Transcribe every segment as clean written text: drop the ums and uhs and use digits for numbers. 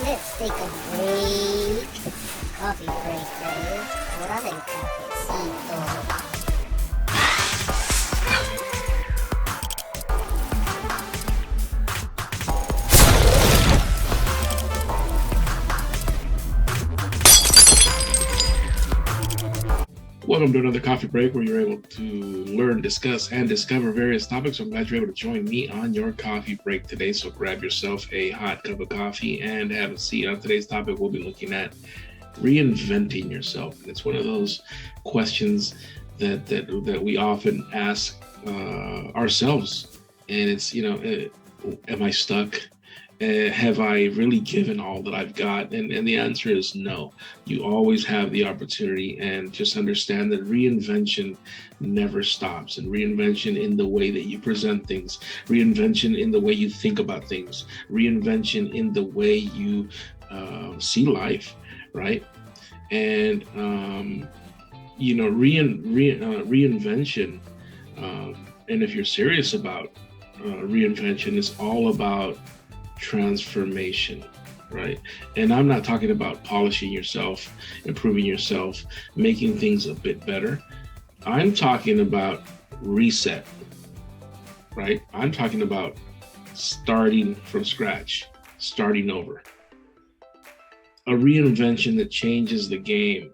Let's take a break. Coffee break tayo. Wala tayong cafecito. Welcome to another coffee break where you're able to learn, discuss, and discover various topics. I'm glad you're able to join me on your coffee break today. So grab yourself a hot cup of coffee and have a seat. On today's topic, we'll be looking at reinventing yourself. And it's one of those questions that we often ask ourselves. And it's, am I stuck? Have I really given all that I've got? And the answer is no. You always have the opportunity, and just understand that reinvention never stops. And reinvention in the way that you present things, reinvention in the way you think about things, reinvention in the way you see life, right? And reinvention. And if you're serious about reinvention, it's all about transformation, right? And I'm not talking about polishing yourself, improving yourself, making things a bit better. I'm talking about reset, right? I'm talking about starting from scratch, starting over. A reinvention that changes the game.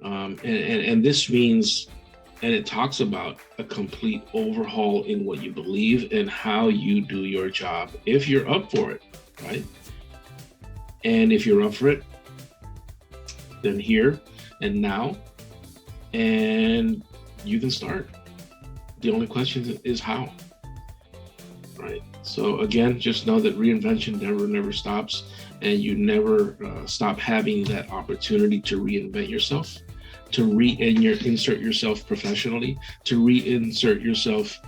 And this means, and it talks about a complete overhaul in what you believe and how you do your job, if you're up for it, right? And if you're up for it, then here and now, and you can start. The only question is how, right? So again, just know that reinvention never stops, and you never stop having that opportunity to reinvent yourself, to reinsert yourself professionally, to reinsert yourself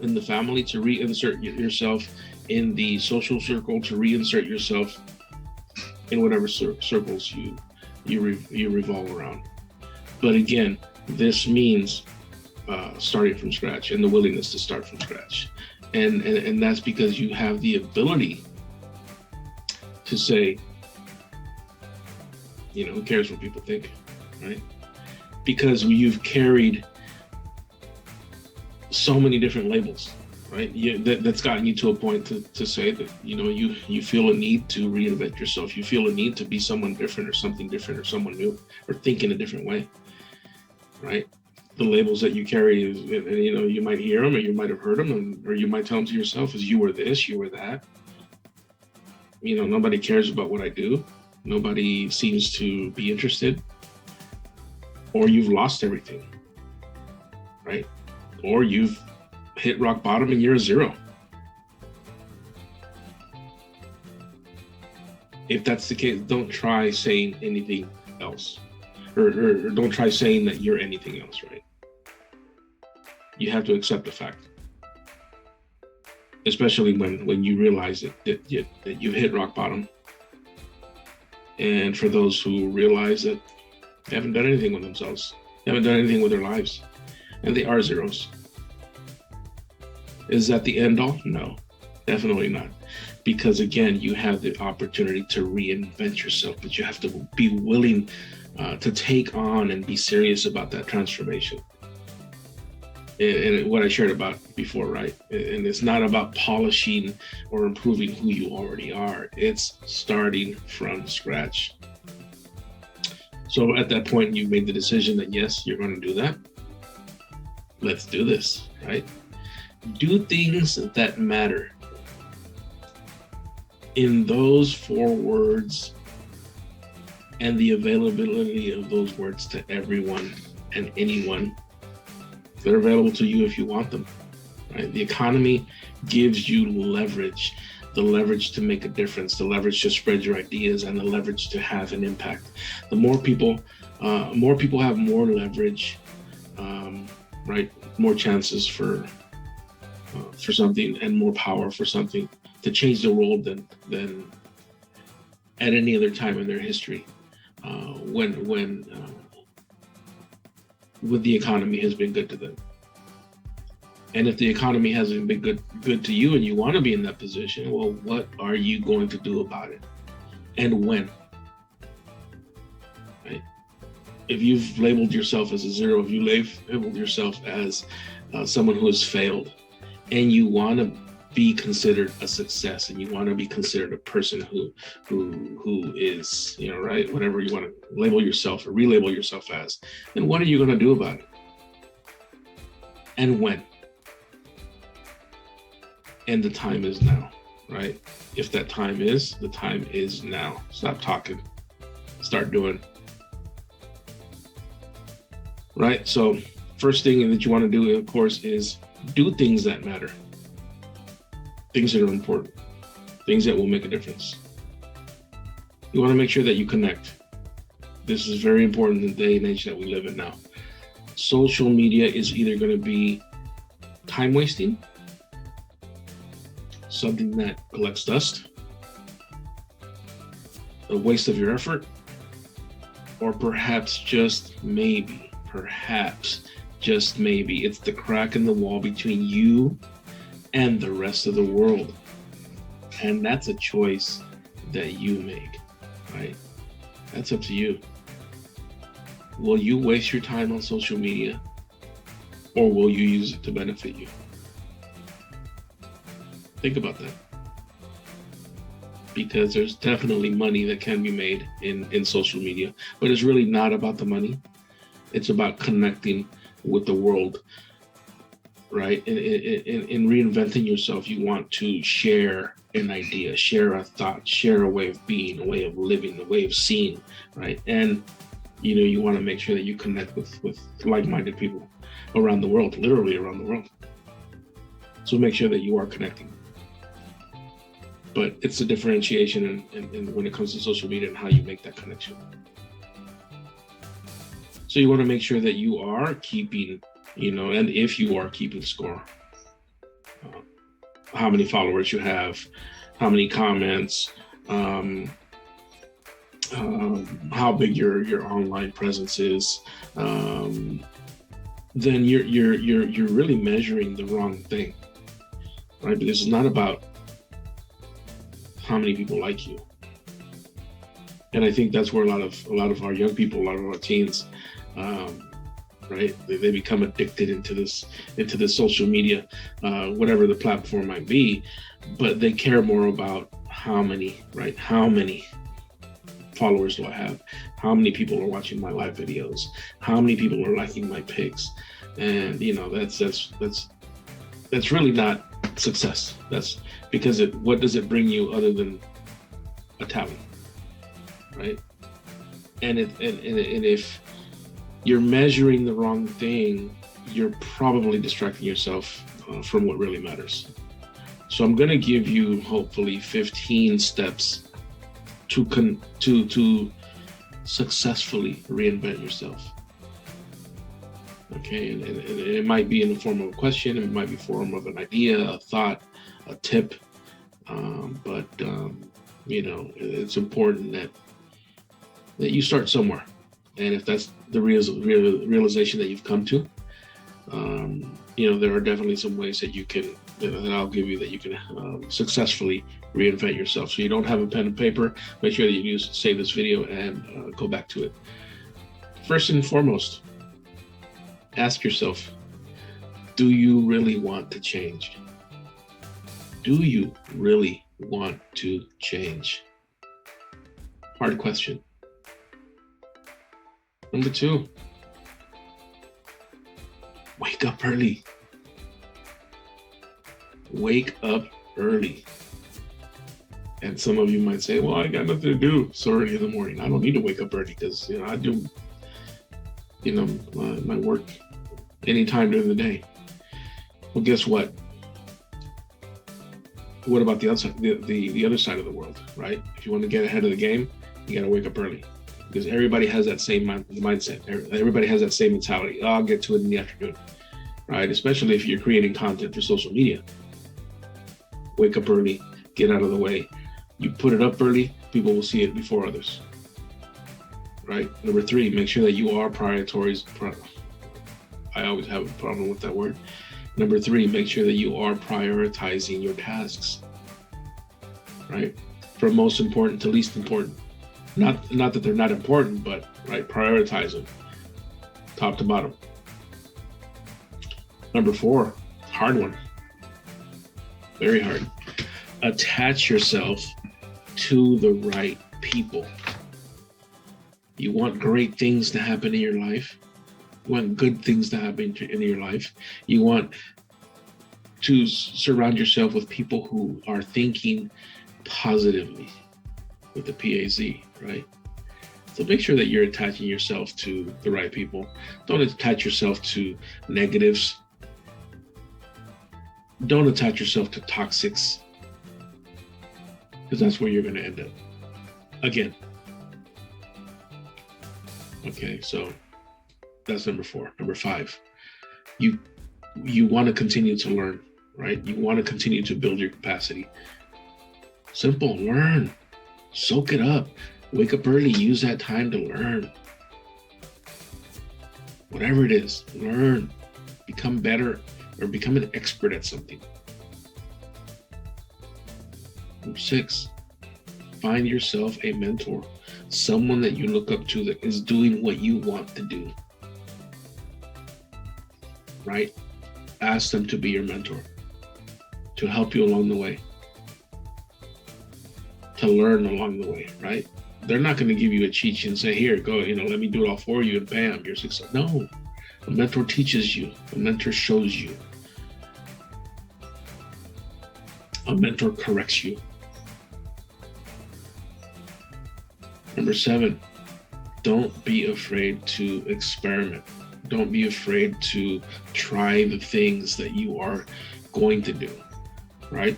in the family, to reinsert yourself in the social circle, to reinsert yourself in whatever circles you revolve around. But again, this means starting from scratch, and the willingness to start from scratch, and that's because you have the ability to say, who cares what people think, right? Because you've carried so many different labels, right? That's gotten you to a point to say that, you feel a need to reinvent yourself. You feel a need to be someone different or something different or someone new, or think in a different way, right? The labels that you carry, you might hear them, or you might have heard them, or you might tell them to yourself as you were this, you were that. Nobody cares about what I do. Nobody seems to be interested. Or you've lost everything, right? Or you've hit rock bottom and you're a zero. If that's the case, don't try saying anything else, or don't try saying that you're anything else, right? You have to accept the fact, especially when you realize that you've hit rock bottom. And for those who realize that they haven't done anything with themselves, they haven't done anything with their lives, and they are zeros. Is that the end all? No, definitely not. Because again, you have the opportunity to reinvent yourself, but you have to be willing to take on and be serious about that transformation. And what I shared about before, right? And it's not about polishing or improving who you already are. It's starting from scratch. So at that point, you made the decision that yes, you're going to do that. Let's do this, right? Do things that matter. In those 4 words, and the availability of those words to everyone and anyone, they're available to you if you want them, right? The economy gives you leverage, the leverage to make a difference, the leverage to spread your ideas, and the leverage to have an impact. The more people have more leverage, right? More chances for something, and more power for something to change the world than at any other time in their history. When the economy has been good to them. And if the economy hasn't been good to you and you want to be in that position, well, what are you going to do about it? and when. Right? If you've labeled yourself as a zero, if you labeled yourself as someone who has failed, and you want to be considered a success, and you want to be considered a person who is, right, whatever you want to label yourself or relabel yourself as, then what are you going to do about it? And when? And the time is now, right? If that time is, the time is now. Stop talking, start doing. Right? So first thing that you want to do, of course, is do things that matter. Things that are important. Things that will make a difference. You want to make sure that you connect. This is very important in the day and age that we live in now. Social media is either going to be time wasting, something that collects dust, a waste of your effort, or perhaps just maybe, it's the crack in the wall between you and the rest of the world. And that's a choice that you make, right? That's up to you. Will you waste your time on social media, or will you use it to benefit you? Think about that. Because there's definitely money that can be made in social media, but it's really not about the money. It's about connecting with the world, right? In reinventing yourself, you want to share an idea, share a thought, share a way of being, a way of living, a way of seeing, right? And you want to make sure that you connect with like-minded people around the world, literally around the world. So make sure that you are connecting. But it's a differentiation in when it comes to social media and how you make that connection. So you want to make sure that you are keeping, and if you are keeping score, how many followers you have, how many comments, how big your online presence is, then you're really measuring the wrong thing, right? Because it's not about how many people like you. And I think that's where a lot of our young people, a lot of our teens, right? They become addicted into this social media, whatever the platform might be, but they care more about how many, right? How many followers do I have? How many people are watching my live videos? How many people are liking my pics? And that's really not success. That's because what does it bring you other than a tally, right? And if you're measuring the wrong thing, you're probably distracting yourself from what really matters. So I'm going to give you hopefully 15 steps to successfully reinvent yourself. Okay, and it might be in the form of a question, it might be form of an idea, a thought, a tip, but it's important that you start somewhere. And if that's the realization that you've come to, there are definitely some ways that that I'll give you that you can successfully reinvent yourself. So you don't have a pen and paper, make sure that you save this video and go back to it. First and foremost, ask yourself, do you really want to change? Do you really want to change? Hard question. Number 2, wake up early. Wake up early. And some of you might say, well, I got nothing to do so early in the morning. I don't need to wake up early because I do my work anytime during the day. Well, guess what? What about the outside, the other side of the world, right? If you want to get ahead of the game, you got to wake up early. Because everybody has that same mindset. Everybody has that same mentality. I'll get to it in the afternoon, right? Especially if you're creating content for social media. Wake up early, get out of the way. You put it up early, people will see it before others, right? Number 3, make sure that you are I always have a problem with that word. Number 3, make sure that you are prioritizing your tasks, right? from most important to least important. Not that they're not important, but right, prioritize them, top to bottom. Number 4, hard one, very hard. Attach yourself to the right people. You want great things to happen in your life. You want good things to happen in your life. You want to surround yourself with people who are thinking positively, with the PAZ, right? So make sure that you're attaching yourself to the right people. Don't attach yourself to negatives. Don't attach yourself to toxics, because that's where you're going to end up again. Okay, so that's number 4. Number 5, you want to continue to learn, right? You want to continue to build your capacity. Simple, learn, soak it up, wake up early, use that time to learn. Whatever it is, learn, become better, or become an expert at something. Number 6, find yourself a mentor, someone that you look up to that is doing what you want to do, right? Ask them to be your mentor, to help you along the way, to learn along the way, right? They're not going to give you a cheat sheet and say, here, go, let me do it all for you, and bam, you're successful. No, a mentor teaches you, a mentor shows you, a mentor corrects you. Number 7, don't be afraid to experiment. Don't be afraid to try the things that you are going to do, right?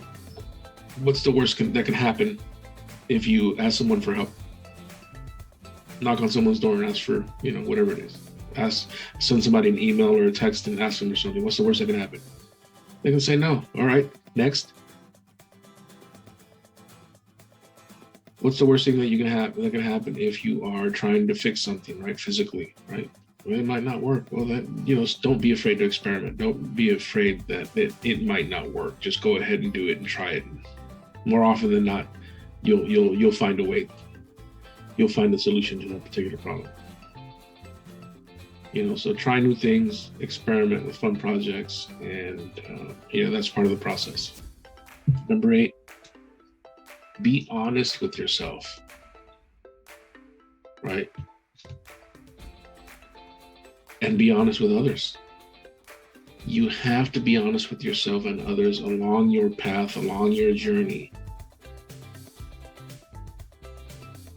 What's the worst that can happen if you ask someone for help? Knock on someone's door and ask for, whatever it is. Send somebody an email or a text and ask them for something. What's the worst that can happen? They can say no. All right, next. What's the worst thing that can happen if you are trying to fix something, right, physically, right? Well, it might not work. Well, don't be afraid to experiment. Don't be afraid that it might not work. Just go ahead and do it and try it. More often than not, you'll find a way. You'll find a solution to that particular problem. So try new things, experiment with fun projects, and that's part of the process. Number 8, be honest with yourself, right? And be honest with others. You have to be honest with yourself and others along your path, along your journey,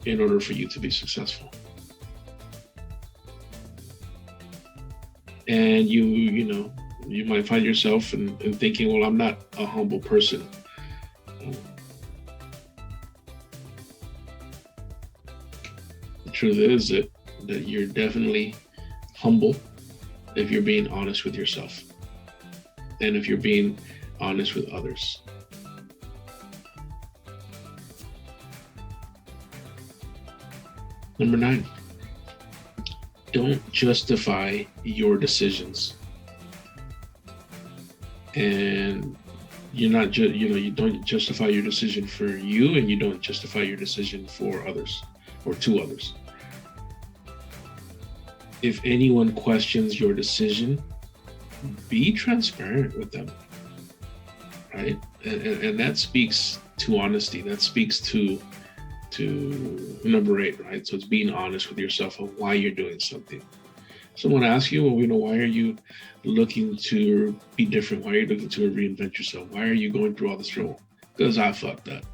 in order for you to be successful. And you might find yourself in thinking, well, I'm not a humble person. The truth is that you're definitely humble if you're being honest with yourself and if you're being honest with others. Number 9, don't justify your decisions. And you don't justify your decision for you, and you don't justify your decision for others or to others. If anyone questions your decision, be transparent with them, right? And that speaks to honesty. That speaks to number 8, right? So it's being honest with yourself of why you're doing something. Someone asks you, well, why are you looking to be different? Why are you looking to reinvent yourself? Why are you going through all this trouble? Because I fucked up.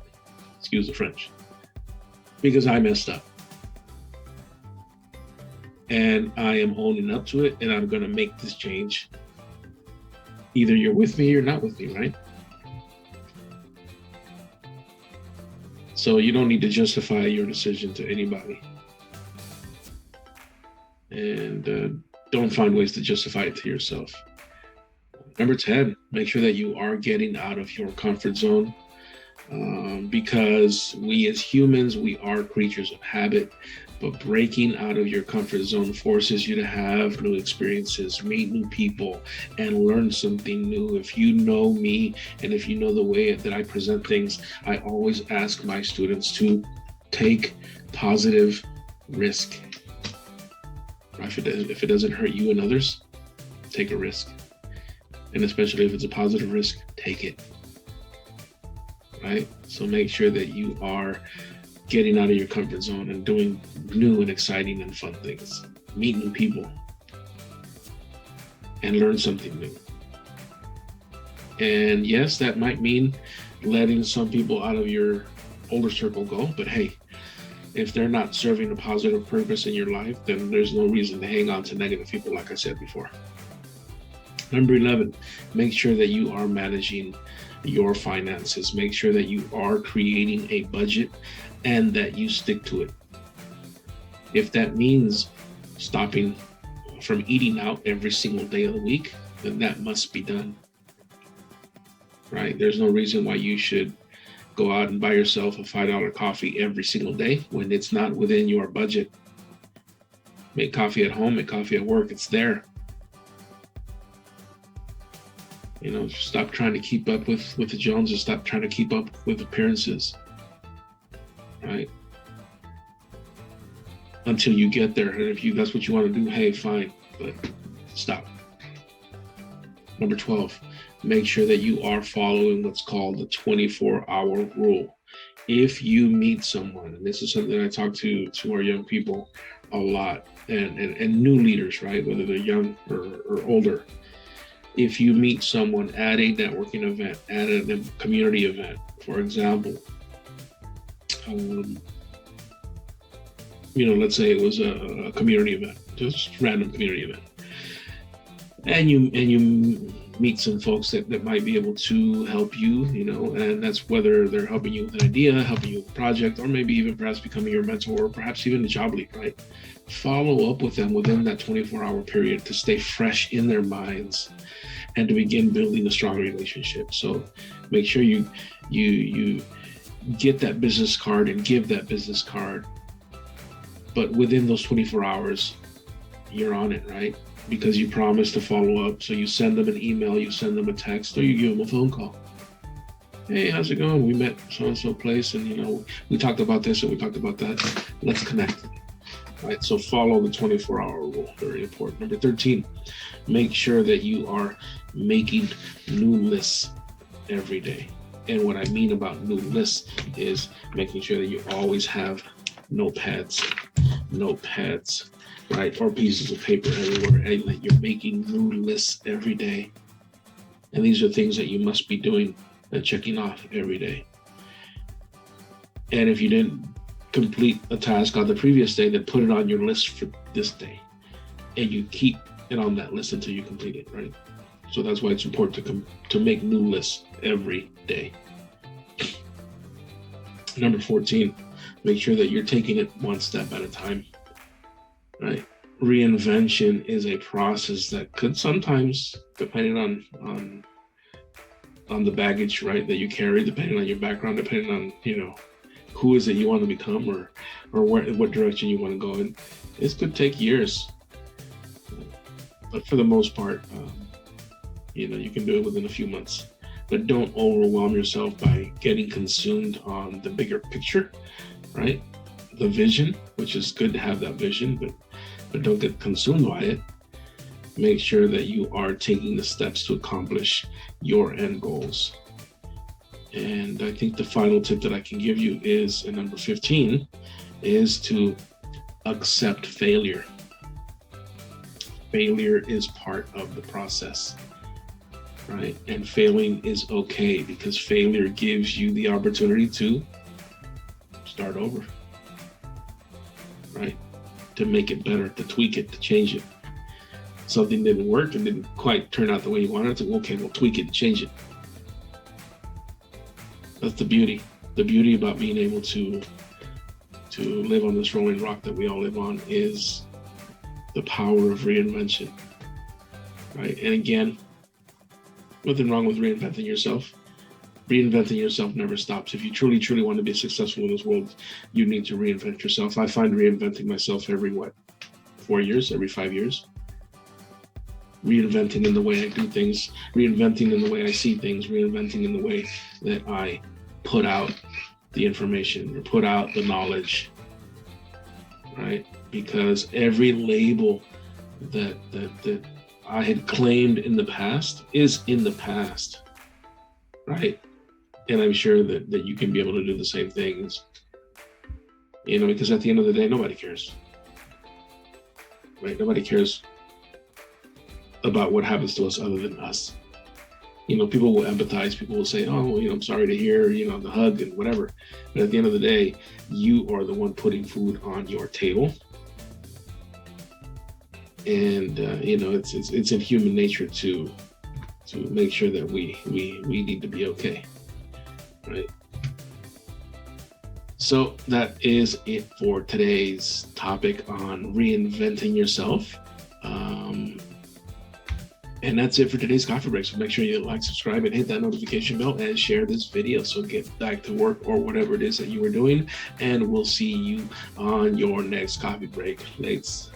Excuse the French. Because I messed up. And I am owning up to it, and I'm going to make this change. Either you're with me or not with me, right? So you don't need to justify your decision to anybody. And don't find ways to justify it to yourself. Number 10, make sure that you are getting out of your comfort zone. Because we as humans, we are creatures of habit. But breaking out of your comfort zone forces you to have new experiences, meet new people, and learn something new. If you know me and if you know the way that I present things, I always ask my students to take positive risk. If it doesn't hurt you and others, take a risk. And especially if it's a positive risk, take it. Right? So make sure that you are getting out of your comfort zone and doing new and exciting and fun things. Meet new people and learn something new. And yes, that might mean letting some people out of your older circle go, but hey, if they're not serving a positive purpose in your life, then there's no reason to hang on to negative people, like I said before. Number 11, make sure that you are managing your finances. Make sure that you are creating a budget and that you stick to it. If that means stopping from eating out every single day of the week, then that must be done. Right? There's no reason why you should go out and buy yourself a $5 coffee every single day when it's not within your budget. Make coffee at home, make coffee at work, it's there. Stop trying to keep up with the Joneses, stop trying to keep up with appearances. Right? Until you get there. And if that's what you want to do, hey, fine, but stop. Number 12, make sure that you are following what's called the 24-hour rule. If you meet someone, and this is something I talk to our young people a lot, and new leaders, right, whether they're young or older. If you meet someone at a networking event, at a community event, for example, let's say it was a community event, just random community event, and you meet some folks that might be able to help you, and that's whether they're helping you with an idea, helping you with a project, or maybe even perhaps becoming your mentor, or perhaps even a job lead, right? Follow up with them within that 24-hour period to stay fresh in their minds and to begin building a strong relationship. So make sure you get that business card and give that business card. But within those 24 hours, you're on it, right? Because you promised to follow up. So you send them an email, you send them a text, or you give them a phone call. Hey, how's it going? We met so-and-so place, and we talked about this and we talked about that. Let's connect. Right, so follow the 24-hour rule, very important. Number 13, make sure that you are making new lists every day. And what I mean about new lists is making sure that you always have notepads, right, or pieces of paper everywhere, and that you're making new lists every day. And these are things that you must be doing and checking off every day. And if you didn't complete a task on the previous day, then put it on your list for this day, and you keep it on that list until you complete it, right? So that's why it's important to make new lists every day. Number 14, make sure that you're taking it one step at a time, right? Reinvention is a process that could sometimes, depending on the baggage, right, that you carry, depending on your background, depending on, who is it you want to become, or what direction you want to go in. This could take years, but for the most part, you can do it within a few months. But don't overwhelm yourself by getting consumed on the bigger picture, right? The vision, which is good to have that vision, but don't get consumed by it. Make sure that you are taking the steps to accomplish your end goals. And I think the final tip that I can give you is, and number 15, is to accept failure. Failure is part of the process, right? And failing is okay, because failure gives you the opportunity to start over, right? To make it better, to tweak it, to change it. Something didn't work and didn't quite turn out the way you wanted it to. Okay, we'll tweak it and change it. That's the beauty. The beauty about being able to live on this rolling rock that we all live on is the power of reinvention, right? And again, nothing wrong with reinventing yourself. Reinventing yourself never stops. If you truly, truly want to be successful in this world, you need to reinvent yourself. I find reinventing myself every 4 years, every 5 years. Reinventing in the way I do things, reinventing in the way I see things, reinventing in the way that I put out the information or put out the knowledge, right? Because every label that I had claimed in the past is in the past, right? And I'm sure that you can be able to do the same things, because at the end of the day, nobody cares, right? Nobody cares about what happens to us other than us. People will empathize. People will say, oh, I'm sorry to hear, the hug and whatever. But at the end of the day, you are the one putting food on your table. And, it's in human nature to make sure that we need to be okay. Right. So that is it for today's topic on reinventing yourself. And that's it for today's coffee break. So make sure you like, subscribe, and hit that notification bell and share this video. So get back to work or whatever it is that you were doing. And we'll see you on your next coffee break. Thanks.